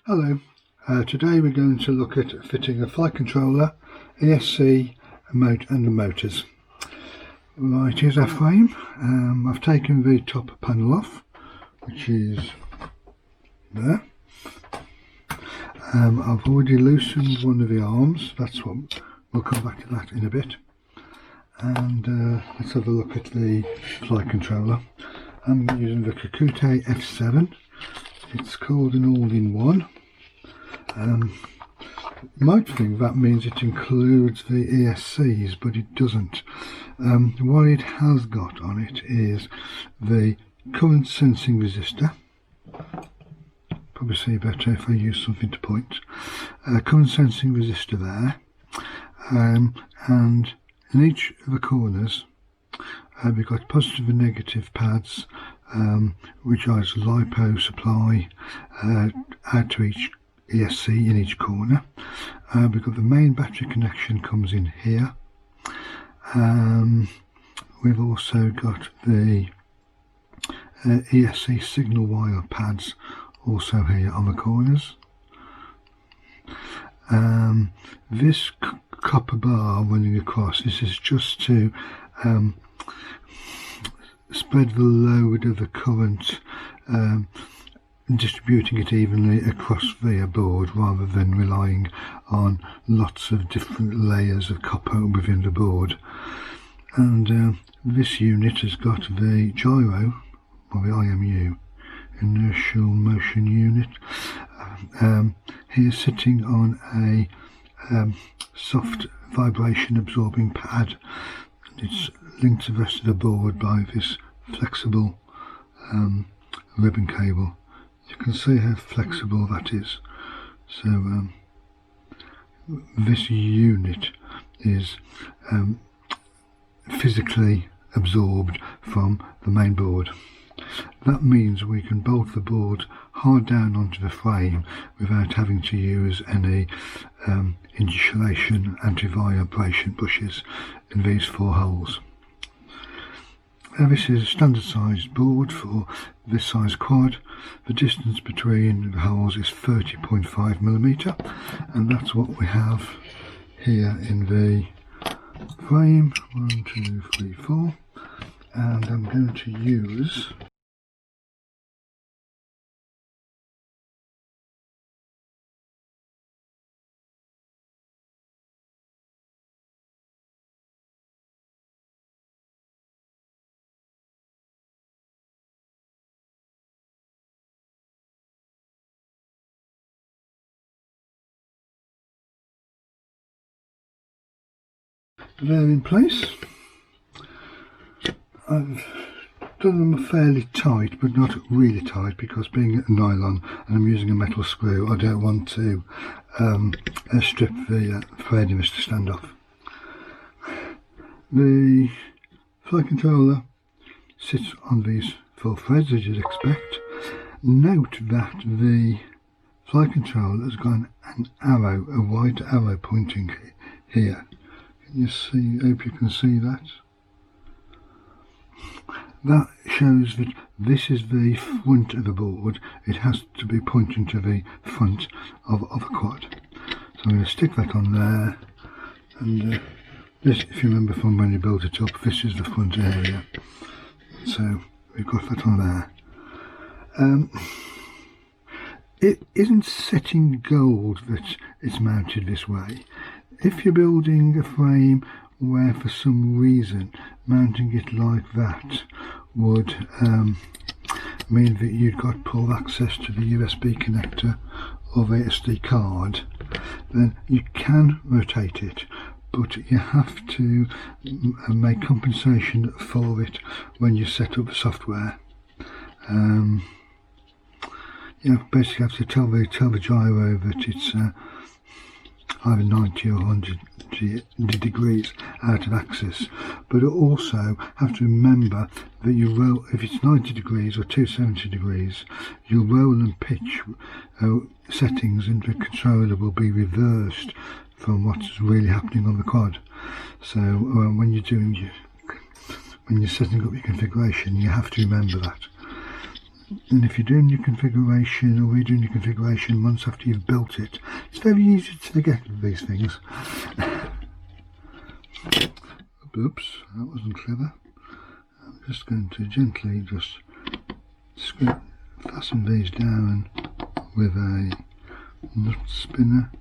Hello, today we're going to look at fitting a flight controller, ESC and the motors. Right, here's our frame. I've taken the top panel off, which is there. I've already loosened one of the arms, we'll come back to that in a bit. And let's have a look at the flight controller. I'm using the Quadcopter F7. It's called an all-in-one. You might think that means it includes the ESCs, but it doesn't. What it has got on it is the current sensing resistor. Probably see better if I use something to point. Current sensing resistor there, and in each of the corners we've got positive and negative pads, which has LiPo supply out to each ESC in each corner. We've got the main battery connection comes in here. We've also got the ESC signal wire pads also here on the corners. This copper bar running across, this is just to spread the load of the current, distributing it evenly across the board rather than relying on lots of different layers of copper within the board. And this unit has got the gyro, or the IMU, inertial motion unit, here sitting on a soft vibration absorbing pad. It's linked to the rest of the board by this flexible ribbon cable. You can see how flexible that is. So this unit is physically absorbed from the main board. That means we can bolt the board hard down onto the frame without having to use any insulation anti-vibration brushes in these 4 holes. This is a standard sized board for this size quad. The distance between the holes is 30.5mm, and that's what we have here in the frame. 1, 2, 3, 4, and I'm going to use they're in place. I've done them fairly tight, but not really tight, because being a nylon and I'm using a metal screw, I don't want to strip the thread in this to stand off. The flight controller sits on these 4 threads, as you'd expect. Note that the flight controller has got an arrow, a white arrow pointing here. Can you see? I hope you can see that. That shows that this is the front of the board. It has to be pointing to the front of a quad. So I'm going to stick that on there, and this, if you remember from when you built it up, this is the front area. So we've got that on there. It isn't set in gold that it's mounted this way. If you're building a frame where for some reason mounting it like that would mean that you've got poor access to the USB connector or the SD card, then you can rotate it, but you have to make compensation for it when you set up the software. You basically have to tell the gyro that it's either 90 or 100 degrees out of axis, but also have to remember that you roll, if it's 90 degrees or 270 degrees, your roll and pitch settings in the controller will be reversed from what's really happening on the quad. So when you're setting up your configuration, you have to remember that. And if you're doing your configuration or redoing your configuration months after you've built it, it's very easy to forget these things. Oops, that wasn't clever. I'm just going to gently just fasten these down with a nut spinner,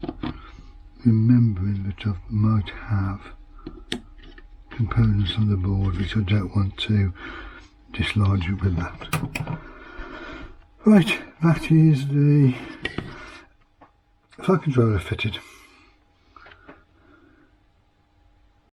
remembering that I might have components on the board which I don't want to dislodge with that. Right, that is the flight controller fitted.